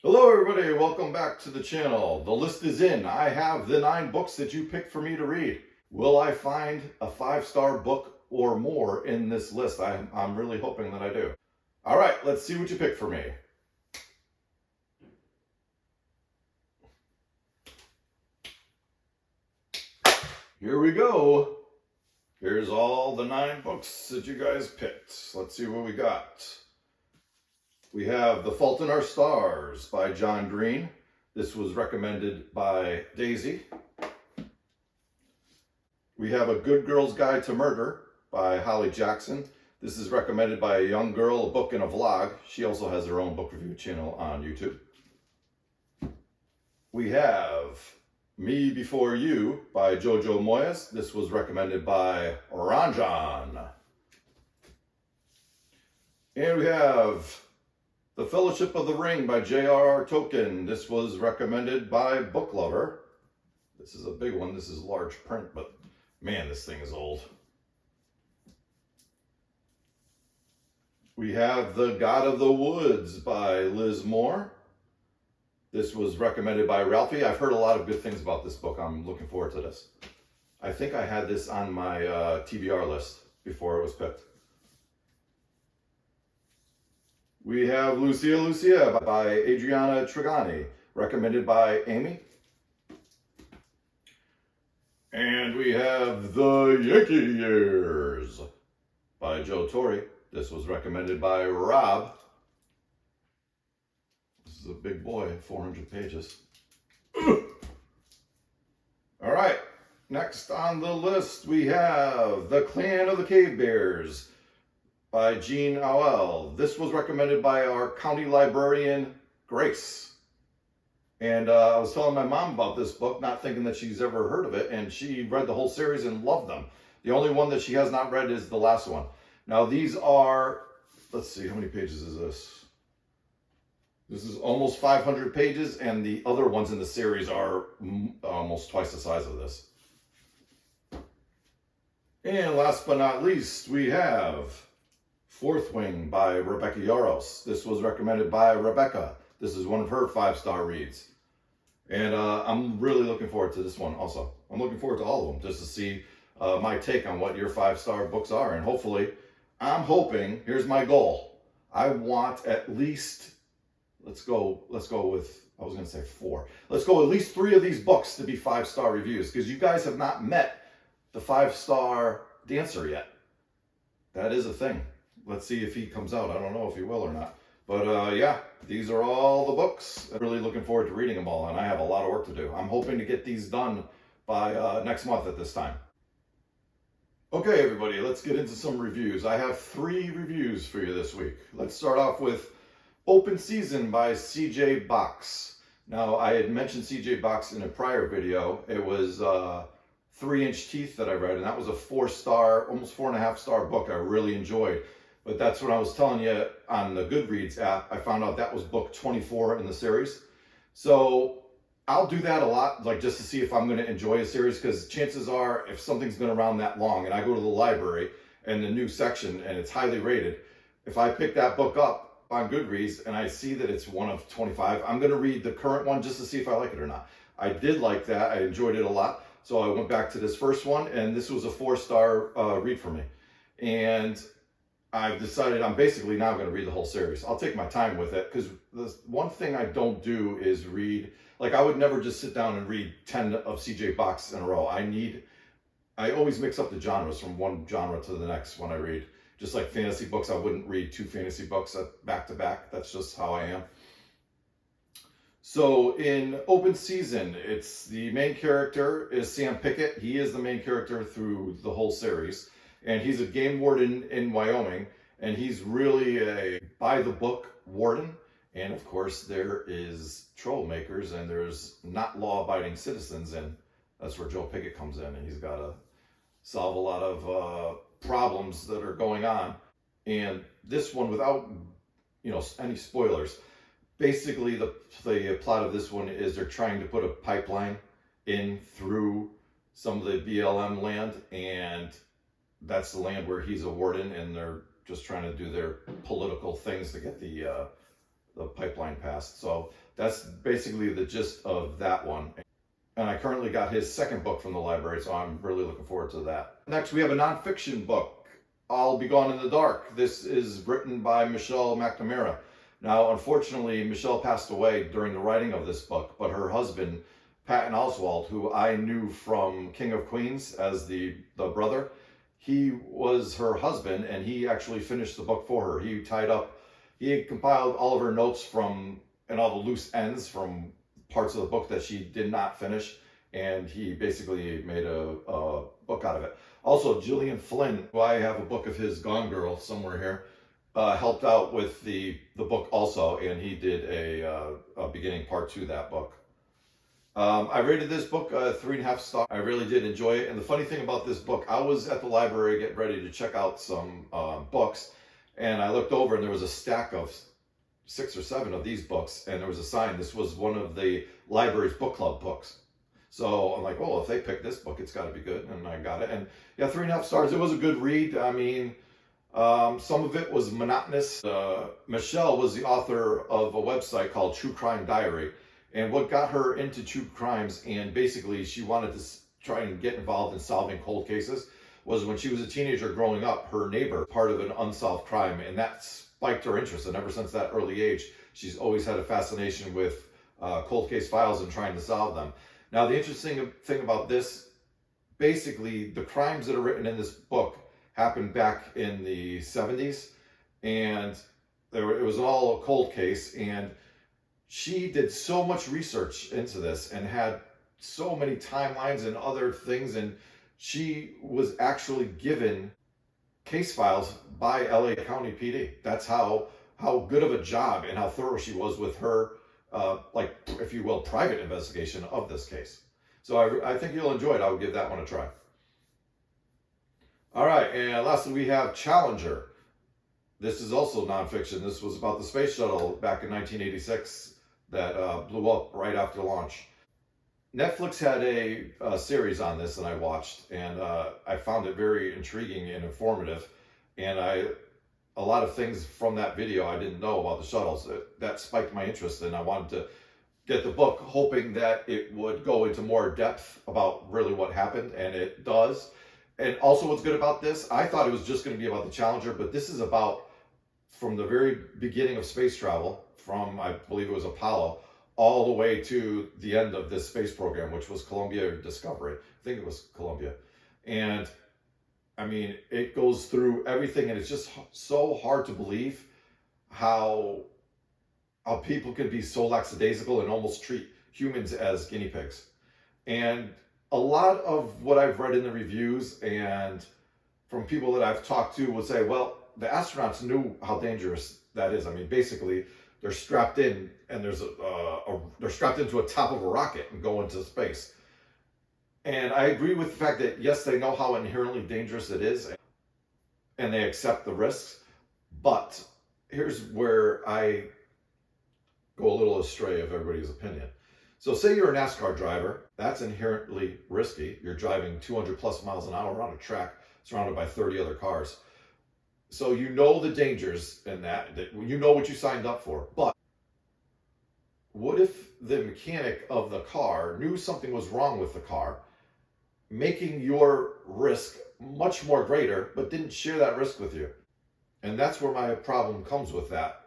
Hello everybody, welcome back to the channel. The list is in. I have the 9 books that you picked for me to read. Will I find a 5-star book or more in this list? I'm really hoping that I do. All right, let's see what you picked for me. Here we go. Here's all the 9 books that you guys picked. Let's see what we got. We have The Fault in Our Stars by John Green. This was recommended by Daisy. We have A Good Girl's Guide to Murder by Holly Jackson. This is recommended by a young girl, a book and a vlog. She also has her own book review channel on YouTube. We have Me Before You by Jojo Moyes. This was recommended by Ranjan. And we have The Fellowship of the Ring by J.R.R. Tolkien. This was recommended by Book Lover. This is a big one. This is large print, but man, this thing is old. We have The God of the Woods by Liz Moore. This was recommended by Ralphie. I've heard a lot of good things about this book. I'm looking forward to this. I think I had this on my TBR list before it was picked. We have Lucia Lucia by Adriana Trigani, recommended by Amy. And we have The Yankee Years by Joe Torre. This was recommended by Rob. This is a big boy, 400 pages. All right, next on the list we have The Clan of the Cave Bears by Jean Auel. This was recommended by our county librarian, Grace. And I was telling my mom about this book, not thinking that she's ever heard of it, and she read the whole series and loved them. The only one that she has not read is the last one. Now these are, let's see, how many pages is this? This is almost 500 pages, and the other ones in the series are almost twice the size of this. And last but not least, we have Fourth Wing by Rebecca Yarros. This was recommended by Rebecca. This is one of her 5-star reads. And I'm really looking forward to this one also. I'm looking forward to all of them just to see my take on what your 5-star books are. And hopefully, I'm hoping, here's my goal. I want at least, let's go with, I was going to say 4. Let's go at least 3 of these books to be 5-star reviews, because you guys have not met the 5-star dancer yet. That is a thing. Let's see if he comes out. I don't know if he will or not. But yeah, these are all the books. I'm really looking forward to reading them all, and I have a lot of work to do. I'm hoping to get these done by next month at this time. Okay, everybody, let's get into some reviews. I have 3 reviews for you this week. Let's start off with Open Season by CJ Box. Now, I had mentioned CJ Box in a prior video. It was 3-Inch Teeth that I read, and that was a 4-star, almost 4.5-star book I really enjoyed. But that's what I was telling you on the Goodreads app. I found out that was book 24 in the series. So I'll do that a lot, like just to see if I'm going to enjoy a series, because chances are if something's been around that long and I go to the library and the new section and it's highly rated, if I pick that book up on Goodreads and I see that it's one of 25, I'm going to read the current one just to see if I like it or not. I did like that. I enjoyed it a lot. So I went back to this first one, and this was a 4-star read for me. And I've decided I'm basically now going to read the whole series. I'll take my time with it, because the one thing I don't do is read, like I would never just sit down and read 10 of CJ Box in a row. I always mix up the genres from one genre to the next when I read. Just like fantasy books, I wouldn't read 2 fantasy books back to back. That's just how I am. So in Open Season, it's the main character is Sam Pickett. He is the main character through the whole series. And he's a game warden in Wyoming, and he's really a by-the-book warden. And of course, there is troublemakers, and there's not law-abiding citizens, and that's where Joe Pickett comes in, and he's got to solve a lot of problems that are going on. And this one, without any spoilers, basically the plot of this one is they're trying to put a pipeline in through some of the BLM land, and that's the land where he's a warden, and they're just trying to do their political things to get the the pipeline passed. So that's basically the gist of that one. And I currently got his second book from the library, so I'm really looking forward to that. Next, we have a nonfiction book, I'll Be Gone in the Dark. This is written by Michelle McNamara. Now, unfortunately, Michelle passed away during the writing of this book, but her husband, Patton Oswalt, who I knew from King of Queens as the brother, he was her husband, and he actually finished the book for her. He had compiled all of her notes from, and all the loose ends from parts of the book that she did not finish, and he basically made a book out of it. Also, Gillian Flynn, who I have a book of his, Gone Girl, somewhere here, helped out with the book also, and he did a beginning part to that book. I rated this book 3.5 stars. I really did enjoy it. And the funny thing about this book, I was at the library getting ready to check out some books, and I looked over and there was a stack of 6 or 7 of these books, and there was a sign. This was one of the library's book club books. So I'm like, well, if they picked this book, it's got to be good. And I got it. And yeah, 3.5 stars. It was a good read. I mean, some of it was monotonous. Michelle was the author of a website called True Crime Diary. And what got her into true crimes, and basically she wanted to try and get involved in solving cold cases, was when she was a teenager growing up, her neighbor, part of an unsolved crime, and that spiked her interest. And ever since that early age, she's always had a fascination with cold case files and trying to solve them. Now, the interesting thing about this, basically the crimes that are written in this book happened back in the 70s, and it was all a cold case, and she did so much research into this and had so many timelines and other things, and she was actually given case files by LA County PD. That's how good of a job and how thorough she was with her, like, if you will, private investigation of this case. So I think you'll enjoy it. I would give that one a try. All right, and lastly, we have Challenger. This is also nonfiction. This was about the space shuttle back in 1986 that blew up right after launch. Netflix had a series on this that I watched, and I found it very intriguing and informative. And a lot of things from that video I didn't know about the shuttles. That spiked my interest, and I wanted to get the book, hoping that it would go into more depth about really what happened, and it does. And also, what's good about this, I thought it was just going to be about the Challenger, but this is about from the very beginning of space travel, from, I believe it was Apollo, all the way to the end of this space program, which was Columbia or Discovery. I think it was Columbia. And I mean, it goes through everything, and it's just so hard to believe how people can be so lackadaisical and almost treat humans as guinea pigs. And a lot of what I've read in the reviews and from people that I've talked to would say, well, the astronauts knew how dangerous that is. I mean, basically, they're strapped in, and they're strapped into a top of a rocket and go into space. And I agree with the fact that, yes, they know how inherently dangerous it is, and they accept the risks. But here's where I go a little astray of everybody's opinion. So say you're a NASCAR driver, that's inherently risky. You're driving 200 plus miles an hour on a track surrounded by 30 other cars. So you know the dangers in that you know what you signed up for. But what if the mechanic of the car knew something was wrong with the car, making your risk much more greater, but didn't share that risk with you? And that's where my problem comes with that.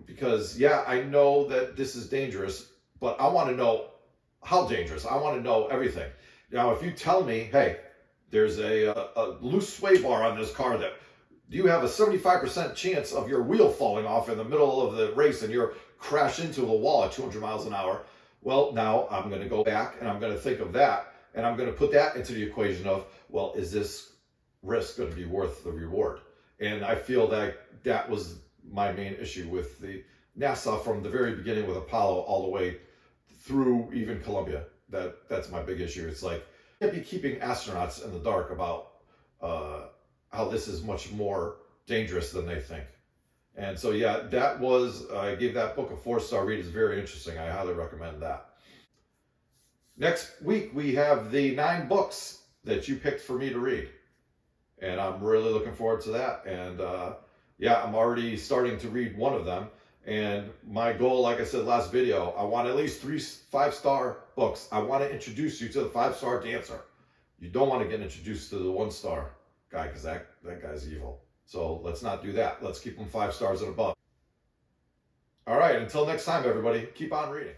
Because, yeah, I know that this is dangerous, but I want to know how dangerous. I want to know everything. Now, if you tell me, hey, there's a loose sway bar on this car that you have a 75% chance of your wheel falling off in the middle of the race and you're crash into a wall at 200 miles an hour. Well, now I'm going to go back and I'm going to think of that, and I'm going to put that into the equation of, well, is this risk going to be worth the reward? And I feel that that was my main issue with the NASA from the very beginning with Apollo all the way through even Columbia. That's my big issue. It's like, you can't be keeping astronauts in the dark about how this is much more dangerous than they think. And so, yeah, I gave that book a 4-star read. It's very interesting. I highly recommend that. Next week, we have the 9 books that you picked for me to read. And I'm really looking forward to that. And yeah, I'm already starting to read one of them. And my goal, like I said last video, I want at least 3 5-star books. I want to introduce you to the 5-star dancer. You don't want to get introduced to the 1-star guy, because that guy's evil. So let's not do that. Let's keep them 5 stars and above. All right, until next time, everybody, keep on reading.